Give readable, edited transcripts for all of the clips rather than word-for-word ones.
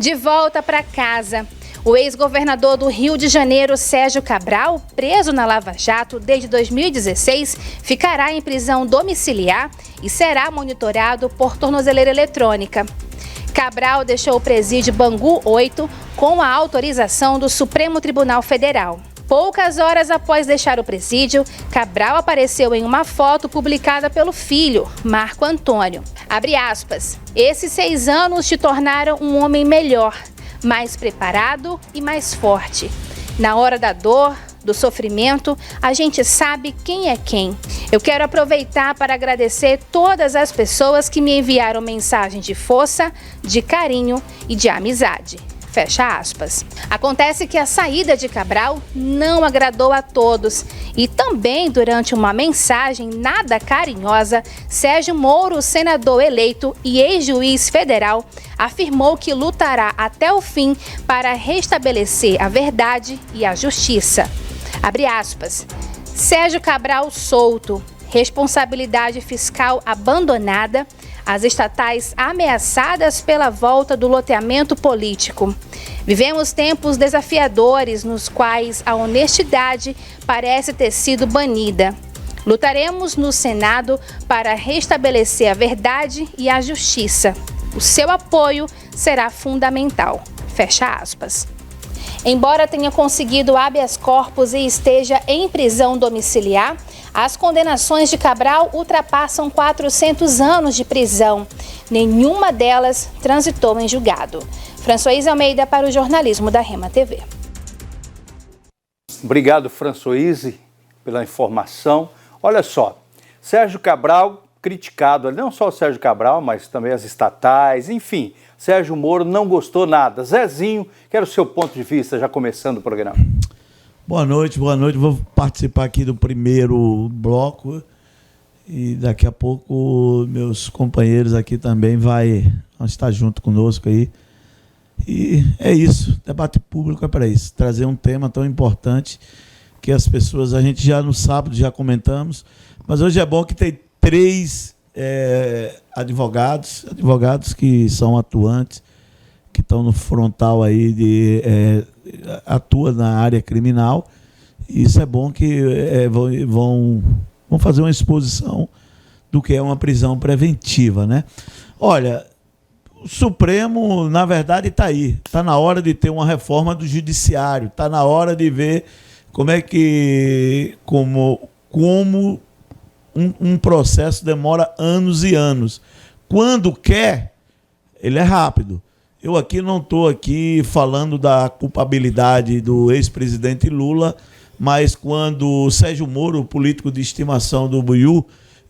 De volta para casa. O ex-governador do Rio de Janeiro, Sérgio Cabral, preso na Lava Jato desde 2016, ficará em prisão domiciliar e será monitorado por tornozeleira eletrônica. Cabral deixou o presídio Bangu 8 com a autorização do Supremo Tribunal Federal. Poucas horas após deixar o presídio, Cabral apareceu em uma foto publicada pelo filho, Marco Antônio. Abre aspas, esses 6 anos te tornaram um homem melhor, mais preparado e mais forte. Na hora da dor, do sofrimento, a gente sabe quem é quem. Eu quero aproveitar para agradecer todas as pessoas que me enviaram mensagens de força, de carinho e de amizade. Fecha aspas. Acontece que a saída de Cabral não agradou a todos. E também, durante uma mensagem nada carinhosa, Sérgio Moro, senador eleito e ex-juiz federal, afirmou que lutará até o fim para restabelecer a verdade e a justiça. Abre aspas. Sérgio Cabral solto, responsabilidade fiscal abandonada, as estatais ameaçadas pela volta do loteamento político. Vivemos tempos desafiadores nos quais a honestidade parece ter sido banida. Lutaremos no Senado para restabelecer a verdade e a justiça. O seu apoio será fundamental. Fecha aspas. Embora tenha conseguido habeas corpus e esteja em prisão domiciliar, as condenações de Cabral ultrapassam 400 anos de prisão. Nenhuma delas transitou em julgado. Françoise Almeida para o jornalismo da Rema TV. Obrigado, Françoise, pela informação. Olha só, Sérgio Cabral criticado, não só o Sérgio Cabral, mas também as estatais, enfim. Sérgio Moro não gostou nada. Zezinho, quero o seu ponto de vista, já começando o programa. Boa noite. Vou participar aqui do primeiro bloco e daqui a pouco meus companheiros aqui também vão estar junto conosco aí. E é isso, debate público é para isso, trazer um tema tão importante que as pessoas, a gente já no sábado já comentamos, mas hoje é bom que tem 3 advogados que são atuantes, que estão no frontal aí, atua na área criminal. Isso é bom que vão fazer uma exposição do que é uma prisão preventiva, né? Olha, o Supremo, na verdade, está aí. Está na hora de ter uma reforma do judiciário, está na hora de ver como um processo demora anos e anos. Quando quer, ele é rápido. Eu aqui não estou aqui falando da culpabilidade do ex-presidente Lula, mas quando o Sérgio Moro, político de estimação do Buiú,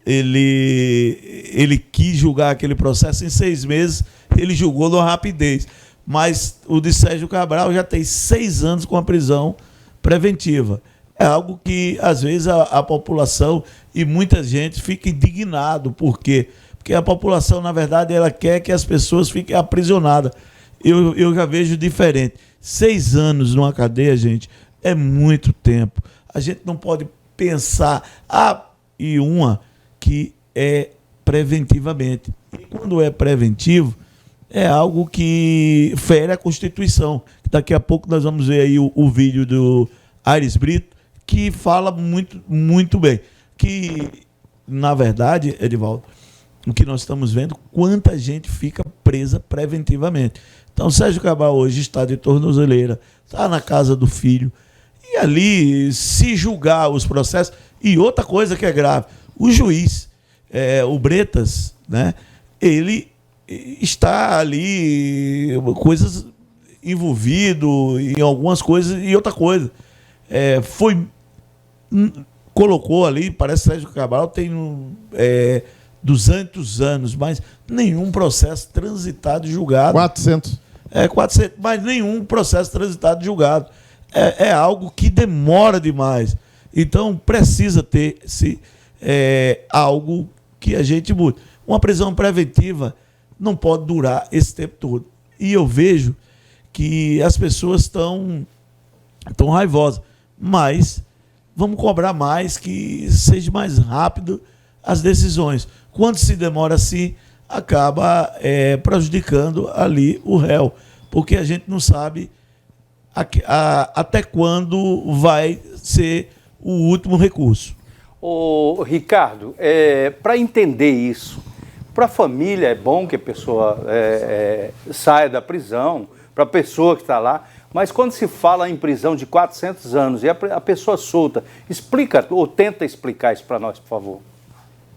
ele quis julgar aquele processo em 6 meses, ele julgou numa rapidez. Mas o de Sérgio Cabral já tem 6 anos com a prisão preventiva. É algo que, às vezes, a população e muita gente fica indignado. Por quê? Porque a população, na verdade, ela quer que as pessoas fiquem aprisionadas. Eu já vejo diferente. 6 anos numa cadeia, gente, é muito tempo. A gente não pode pensar... e uma que é preventivamente. E quando é preventivo, é algo que fere a Constituição. Daqui a pouco nós vamos ver aí o vídeo do Aires Brito, que fala muito, muito bem. Que, na verdade, Edivaldo, o que nós estamos vendo, quanta gente fica presa preventivamente. Então, Sérgio Cabral hoje está de tornozeleira, está na casa do filho, e ali, se julgar os processos... E outra coisa que é grave, o juiz, o Bretas, né, ele está ali, coisas envolvido em algumas coisas, e outra coisa, colocou ali, parece que Sérgio Cabral tem 200 anos, mas nenhum processo transitado e julgado. 400. 400, mas nenhum processo transitado e julgado. É algo que demora demais. Então, precisa ter algo que a gente mude. Uma prisão preventiva não pode durar esse tempo todo. E eu vejo que as pessoas estão raivosas. Mas vamos cobrar mais, que seja mais rápido as decisões. Quando se demora assim, acaba prejudicando ali o réu. porque a gente não sabe até quando vai ser o último recurso. Ô, Ricardo, para entender isso, para a família é bom que a pessoa saia da prisão, para a pessoa que está lá, mas quando se fala em prisão de 400 anos e a pessoa solta, explica ou tenta explicar isso para nós, por favor.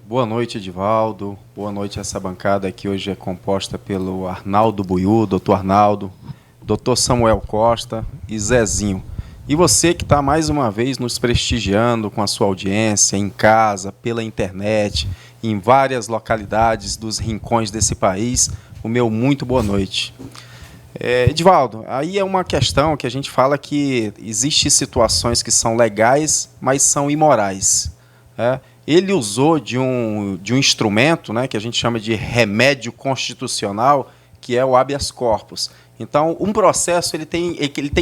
Boa noite, Edivaldo. Boa noite a essa bancada que hoje é composta pelo Arnaldo Buiú, doutor Arnaldo, doutor Samuel Costa e Zezinho. E você que está mais uma vez nos prestigiando com a sua audiência, em casa, pela internet, em várias localidades dos rincões desse país, o meu muito boa noite. Edivaldo, aí é uma questão que a gente fala que existem situações que são legais, mas são imorais. Ele usou de um instrumento, né, que a gente chama de remédio constitucional, que é o habeas corpus. Então, um processo ele tem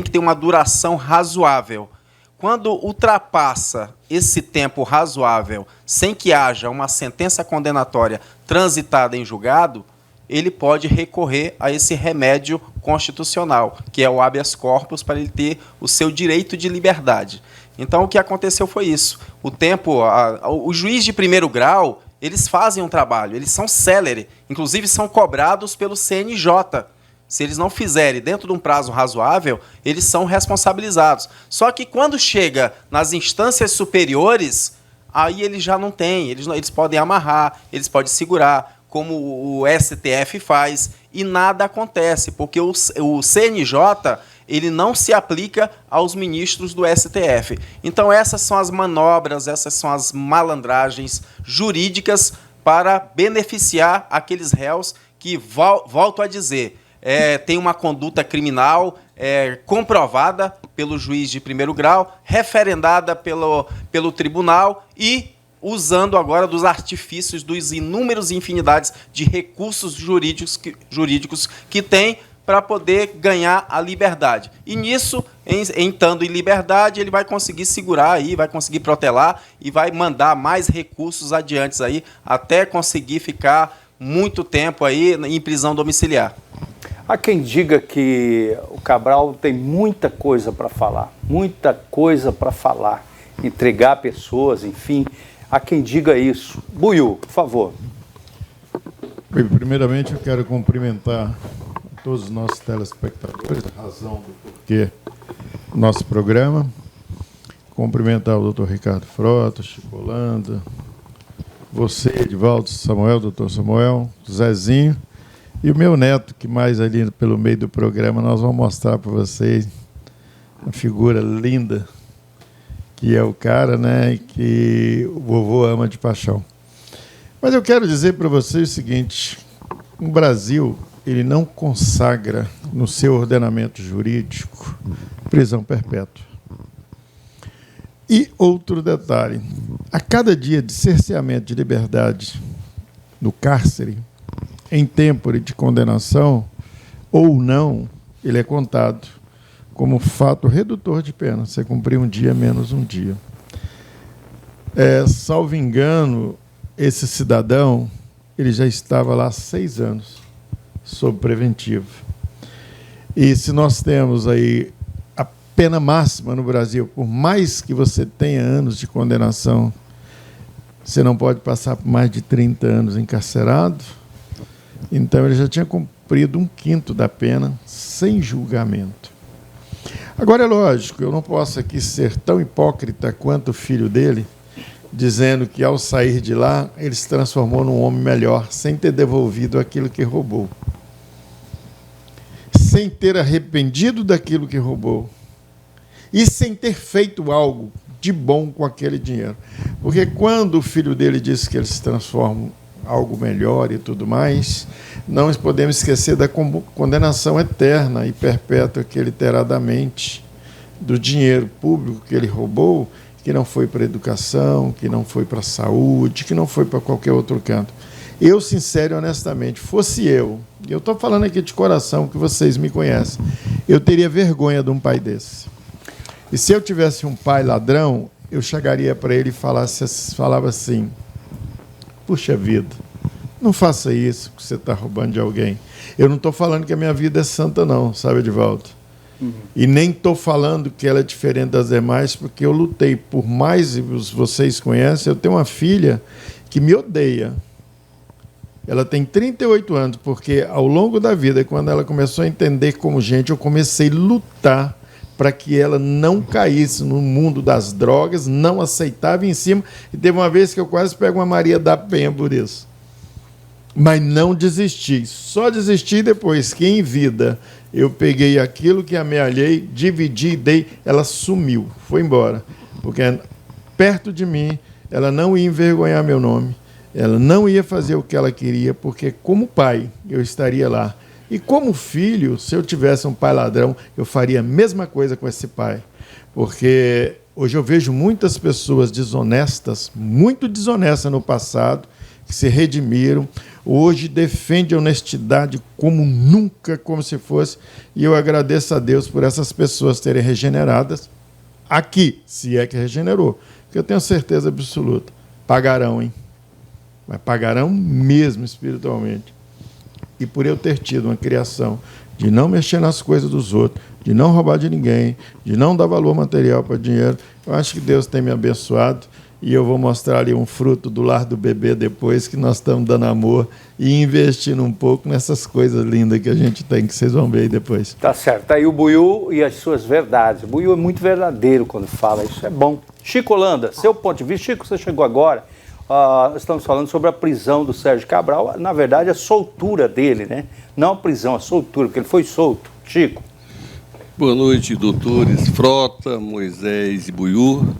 que ter uma duração razoável. Quando ultrapassa esse tempo razoável, sem que haja uma sentença condenatória transitada em julgado, ele pode recorrer a esse remédio constitucional, que é o habeas corpus, para ele ter o seu direito de liberdade. Então, o que aconteceu foi isso. O juiz de primeiro grau, eles fazem um trabalho, eles são célere, inclusive são cobrados pelo CNJ. Se eles não fizerem dentro de um prazo razoável, eles são responsabilizados. Só que quando chega nas instâncias superiores, aí eles já não têm, eles podem amarrar, eles podem segurar, como o STF faz, e nada acontece, porque o CNJ ele não se aplica aos ministros do STF. Então essas são as manobras, essas são as malandragens jurídicas para beneficiar aqueles réus que, volto a dizer, tem uma conduta criminal comprovada pelo juiz de primeiro grau, referendada pelo tribunal e usando agora dos artifícios, dos inúmeros infinidades de recursos jurídicos que tem para poder ganhar a liberdade. E nisso, estando em liberdade, ele vai conseguir segurar aí, vai conseguir protelar e vai mandar mais recursos adiante aí, até conseguir ficar muito tempo aí em prisão domiciliar. Há quem diga que o Cabral tem muita coisa para falar, entregar pessoas, enfim. Há quem diga isso. Buiú, por favor. Primeiramente, eu quero cumprimentar todos os nossos telespectadores, a razão do porquê do nosso programa. Cumprimentar o doutor Ricardo Frota, Chico Holanda, você, Edivaldo, Samuel, doutor Samuel, Zezinho, e o meu neto, que mais ali pelo meio do programa nós vamos mostrar para vocês uma figura linda, que é o cara, né, que o vovô ama de paixão. Mas eu quero dizer para vocês o seguinte: o Brasil ele não consagra no seu ordenamento jurídico prisão perpétua. E outro detalhe: a cada dia de cerceamento de liberdade no cárcere, em tempo de condenação ou não, ele é contado como fato redutor de pena. Você cumprir um dia menos um dia. Salvo engano, esse cidadão ele já estava lá há 6 anos, sob preventiva. E se nós temos aí a pena máxima no Brasil, por mais que você tenha anos de condenação, você não pode passar por mais de 30 anos encarcerado. Então ele já tinha cumprido 1/5 da pena sem julgamento. Agora, é lógico, eu não posso aqui ser tão hipócrita quanto o filho dele, dizendo que, ao sair de lá, ele se transformou num homem melhor, sem ter devolvido aquilo que roubou. Sem ter arrependido daquilo que roubou. E sem ter feito algo de bom com aquele dinheiro. Porque quando o filho dele disse que ele se transforma em algo melhor e tudo mais, não podemos esquecer da condenação eterna e perpétua que ele terá da mente, do dinheiro público que ele roubou, que não foi para a educação, que não foi para a saúde, que não foi para qualquer outro canto. Eu, sincero e honestamente, fosse eu, e eu estou falando aqui de coração, que vocês me conhecem, eu teria vergonha de um pai desse. E se eu tivesse um pai ladrão, eu chegaria para ele e falava assim: puxa vida, Não faça isso, que você está roubando de alguém. Eu não estou falando que a minha vida é santa, não, sabe, Edivaldo? E nem estou falando que ela é diferente das demais, porque eu lutei por mais, vocês conhecem, eu tenho uma filha que me odeia. Ela tem 38 anos, porque ao longo da vida, quando ela começou a entender como gente, eu comecei a lutar para que ela não caísse no mundo das drogas, não aceitava em cima. E teve uma vez que eu quase pego uma Maria da Penha por isso. Mas não desisti. Só desisti depois que, em vida, eu peguei aquilo que amealhei, dividi e dei, ela sumiu, foi embora. Porque perto de mim, ela não ia envergonhar meu nome, ela não ia fazer o que ela queria, porque como pai, eu estaria lá. E como filho, se eu tivesse um pai ladrão, eu faria a mesma coisa com esse pai. Porque hoje eu vejo muitas pessoas desonestas, muito desonestas no passado, que se redimiram, hoje defendem a honestidade como nunca, como se fosse, e eu agradeço a Deus por essas pessoas terem regeneradas aqui, se é que regenerou, porque eu tenho certeza absoluta, pagarão, hein? Mas pagarão mesmo espiritualmente. E por eu ter tido uma criação de não mexer nas coisas dos outros, de não roubar de ninguém, de não dar valor material para dinheiro, eu acho que Deus tem me abençoado. E eu vou mostrar ali um fruto do lar do bebê depois, que nós estamos dando amor e investindo um pouco nessas coisas lindas que a gente tem, que vocês vão ver aí depois. Tá certo. Tá aí o Buiú e as suas verdades. O Buiú é muito verdadeiro quando fala, isso é bom. Chico Holanda, seu ponto de vista. Chico, você chegou agora. Estamos falando sobre a prisão do Sérgio Cabral. Na verdade, a soltura dele, né? Não a prisão, a soltura, porque ele foi solto. Chico. Boa noite, doutores Frota, Moisés e Buiú,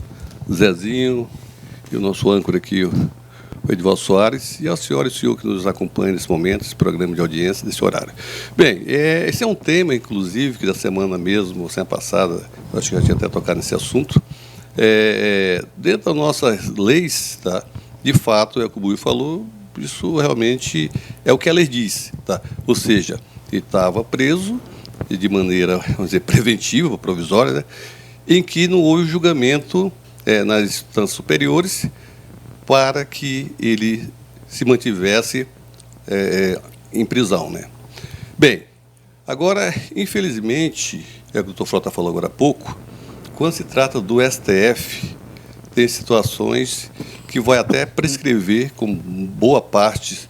Zezinho, e o nosso âncora aqui, o Edivaldo Soares, e a senhora e o senhor que nos acompanham nesse momento, esse programa de audiência, desse horário. Bem, esse é um tema, inclusive, que da semana mesmo, semana passada, eu acho que já tinha até tocado nesse assunto, dentro das nossas leis, tá, de fato, é o que o Buiú falou, isso realmente é o que a lei diz. Tá? Ou seja, ele estava preso de maneira, vamos dizer, preventiva, provisória, né, em que não houve julgamento nas instâncias superiores para que ele se mantivesse em prisão, né? Bem, agora, infelizmente, é o que o doutor Frota falou agora há pouco, quando se trata do STF, tem situações que vai até prescrever, como boa parte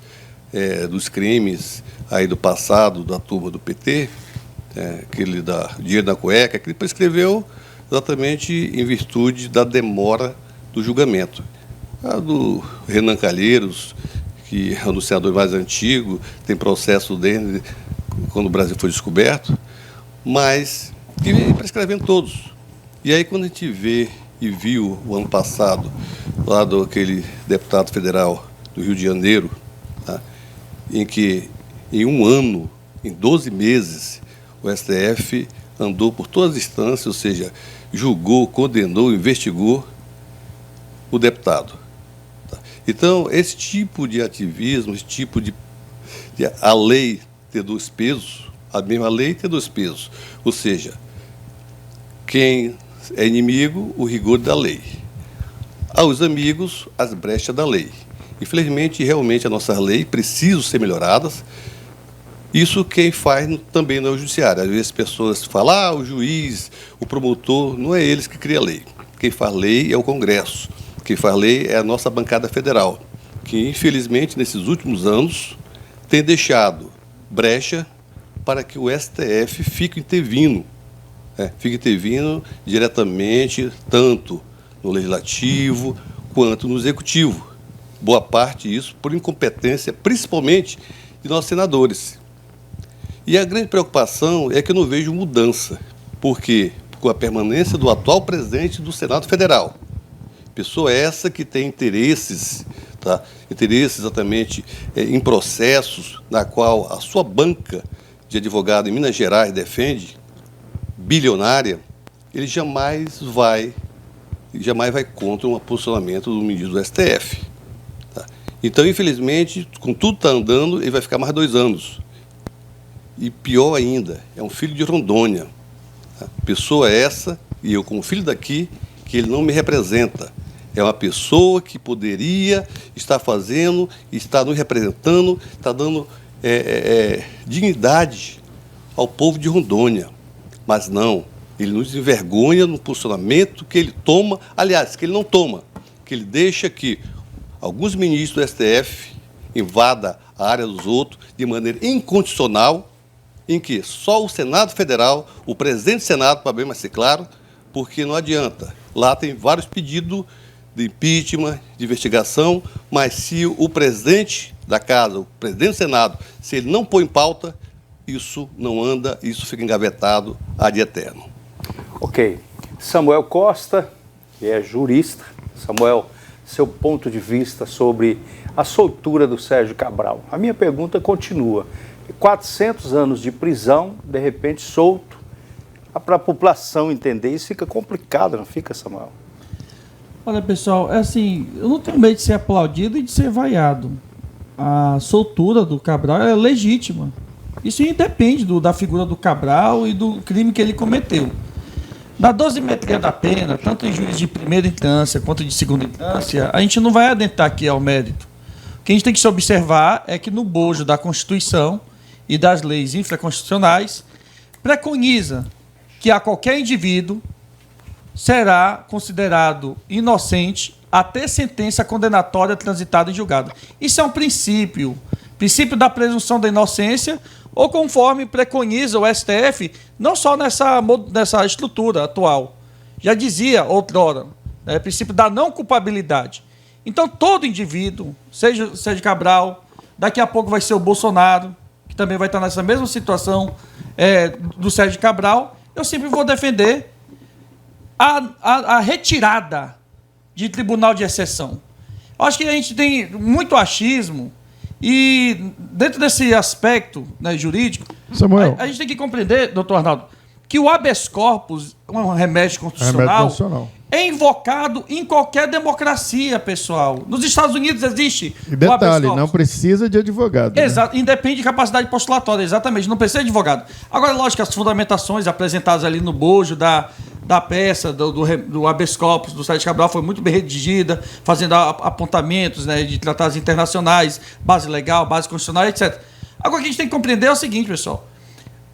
dos crimes aí do passado, da turma do PT, aquele da dinheiro na cueca, que ele prescreveu exatamente em virtude da demora do julgamento. A do Renan Calheiros, que é um dos senadores mais antigos, tem processo dele quando o Brasil foi descoberto, mas que vem prescrevendo todos. E aí, quando a gente vê e viu o ano passado, lá daquele deputado federal do Rio de Janeiro, tá, em que em um ano, em 12 meses, o STF andou por todas as instâncias, ou seja, julgou, condenou, investigou o deputado. Tá? Então, esse tipo de ativismo, esse tipo de a lei ter dois pesos, a mesma lei ter dois pesos. Ou seja, quem é inimigo, o rigor da lei. Aos amigos, as brechas da lei. Infelizmente, realmente, as nossas leis precisam ser melhoradas. Isso quem faz também não é o judiciário. Às vezes as pessoas falam, o juiz, o promotor, não é eles que criam a lei. Quem faz lei é o Congresso. Quem faz lei é a nossa bancada federal, que infelizmente nesses últimos anos tem deixado brecha para que o STF fique intervindo. Fique intervindo diretamente, tanto no Legislativo quanto no Executivo. Boa parte disso por incompetência, principalmente de nossos senadores. E a grande preocupação é que eu não vejo mudança. Por quê? Com a permanência do atual presidente do Senado Federal. Pessoa essa que tem interesses, tá? Interesses exatamente em processos na qual a sua banca de advogado em Minas Gerais defende, bilionária, ele jamais vai contra um posicionamento do ministro do STF. Tá? Então, infelizmente, com tudo está andando, ele vai ficar mais 2 anos. E pior ainda, é um filho de Rondônia. Tá? Pessoa essa, e eu como filho daqui, que ele não me representa. É uma pessoa que poderia estar fazendo, está nos representando, está dando dignidade ao povo de Rondônia. Mas não, ele nos envergonha no posicionamento que ele toma, aliás, que ele não toma, que ele deixa que alguns ministros do STF invadam a área dos outros de maneira incondicional, em que só o Senado Federal, o presidente do Senado, para bem mais ser claro, porque não adianta. Lá tem vários pedidos de impeachment, de investigação, mas se o presidente da Casa, o presidente do Senado, se ele não põe em pauta, isso não anda, isso fica engavetado ad eterno. Ok. Samuel Costa, que é jurista. Samuel, seu ponto de vista sobre a soltura do Sérgio Cabral. A minha pergunta continua. 400 anos de prisão, de repente solto, para a população entender, isso fica complicado, não fica, Samuel? Olha, pessoal, é assim, eu não tenho medo de ser aplaudido e de ser vaiado. A soltura do Cabral é legítima. Isso independe da figura do Cabral e do crime que ele cometeu. Na dosimetria da pena, tanto em juiz de primeira instância quanto de segunda instância, a gente não vai adentrar aqui ao mérito. O que a gente tem que se observar é que no bojo da Constituição e das leis infraconstitucionais preconiza que a qualquer indivíduo será considerado inocente até sentença condenatória transitada e julgada. Isso é um princípio da presunção da inocência, ou conforme preconiza o STF, não só nessa estrutura atual. Já dizia outrora, princípio da não culpabilidade. Então, todo indivíduo, seja o Sérgio Cabral, daqui a pouco vai ser o Bolsonaro, que também vai estar nessa mesma situação do Sérgio Cabral, eu sempre vou defender a retirada de tribunal de exceção. Eu acho que a gente tem muito achismo e, dentro desse aspecto, né, jurídico, Samuel, a gente tem que compreender, doutor Arnaldo, que o habeas corpus, um remédio constitucional, é invocado em qualquer democracia, pessoal. Nos Estados Unidos existe e detalhe, não precisa de advogado. Exato, né? Independe de capacidade postulatória, exatamente, não precisa de advogado. Agora, lógico que as fundamentações apresentadas ali no bojo da peça, do habeas corpus do Sérgio Cabral foi muito bem redigida, fazendo apontamentos, né, de tratados internacionais, base legal, base constitucional, etc. Agora, o que a gente tem que compreender é o seguinte, pessoal.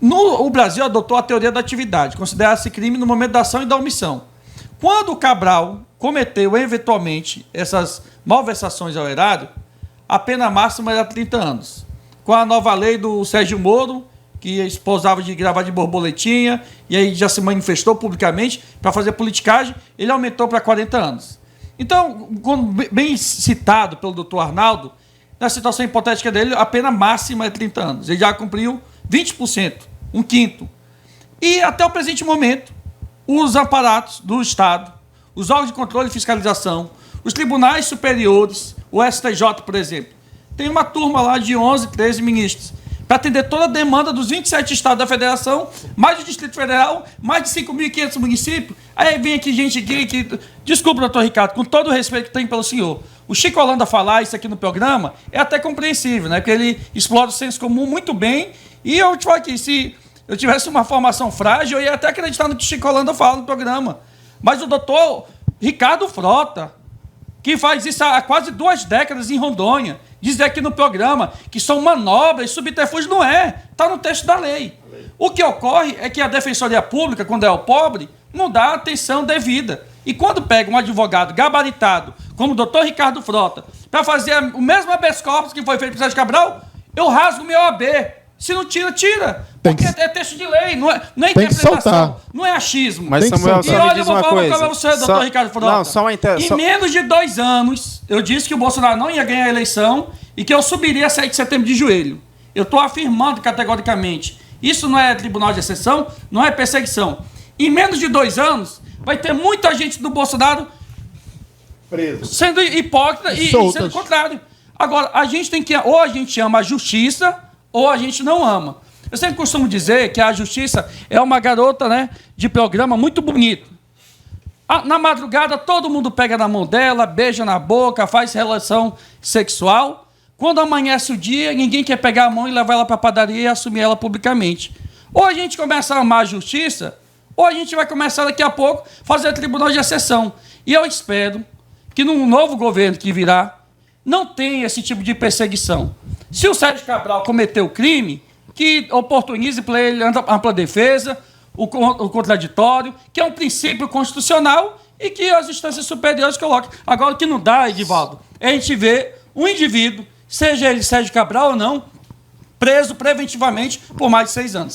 O Brasil adotou a teoria da atividade, considera-se crime no momento da ação e da omissão. Quando o Cabral cometeu, eventualmente, essas malversações ao erário, a pena máxima era 30 anos. Com a nova lei do Sérgio Moro, que esposava de gravar de borboletinha, e aí já se manifestou publicamente para fazer politicagem, ele aumentou para 40 anos. Então, bem citado pelo doutor Arnaldo, na situação hipotética dele, a pena máxima é 30 anos. Ele já cumpriu 20%, um quinto. E até o presente momento, os aparatos do Estado, os órgãos de controle e fiscalização, os tribunais superiores, o STJ, por exemplo, tem uma turma lá de 11, 13 ministros, para atender toda a demanda dos 27 estados da federação, mais do Distrito Federal, mais de 5.500 municípios. Aí vem aqui gente aqui que... Desculpa, doutor Ricardo, com todo o respeito que tem pelo senhor. O Chico Holanda falar isso aqui no programa é até compreensível, né? Porque ele explora o senso comum muito bem. E eu te falo aqui, se eu tivesse uma formação frágil, eu ia até acreditar no que o Chico Holanda fala no programa. Mas o doutor Ricardo Frota, que faz isso há quase 2 décadas em Rondônia, dizer aqui no programa que são manobras, subterfúgio, não é. Está no texto da lei. O que ocorre é que a Defensoria Pública, quando é o pobre, não dá atenção devida. E quando pega um advogado gabaritado, como o doutor Ricardo Frota, para fazer o mesmo habeas corpus que foi feito para o Sérgio Cabral, eu rasgo meu AB. Se não tira, tira. Porque é texto de lei, não é interpretação, não é achismo. Mas, Samuel, e olha, eu vou falar para você, doutor Ricardo Frota. Em menos de 2 anos, eu disse que o Bolsonaro não ia ganhar a eleição e que eu subiria 7 de setembro de joelho. Eu estou afirmando categoricamente. Isso não é tribunal de exceção, não é perseguição. Em menos de 2 anos, vai ter muita gente do Bolsonaro preso, sendo hipócrita e sendo o contrário. Agora, a gente tem que... Ou a gente ama a justiça, ou a gente não ama. Eu sempre costumo dizer que a justiça é uma garota, né, de programa muito bonito. Na madrugada, todo mundo pega na mão dela, beija na boca, faz relação sexual. Quando amanhece o dia, ninguém quer pegar a mão e levar ela para a padaria e assumir ela publicamente. Ou a gente começa a amar a justiça, ou a gente vai começar daqui a pouco a fazer tribunal de exceção. E eu espero que num novo governo que virá, não tem esse tipo de perseguição. Se o Sérgio Cabral cometeu crime, que oportunize para ele a ampla defesa, o contraditório, que é um princípio constitucional e que as instâncias superiores colocam. Agora, o que não dá, Edivaldo, é a gente ver um indivíduo, seja ele Sérgio Cabral ou não, preso preventivamente por mais de 6 anos.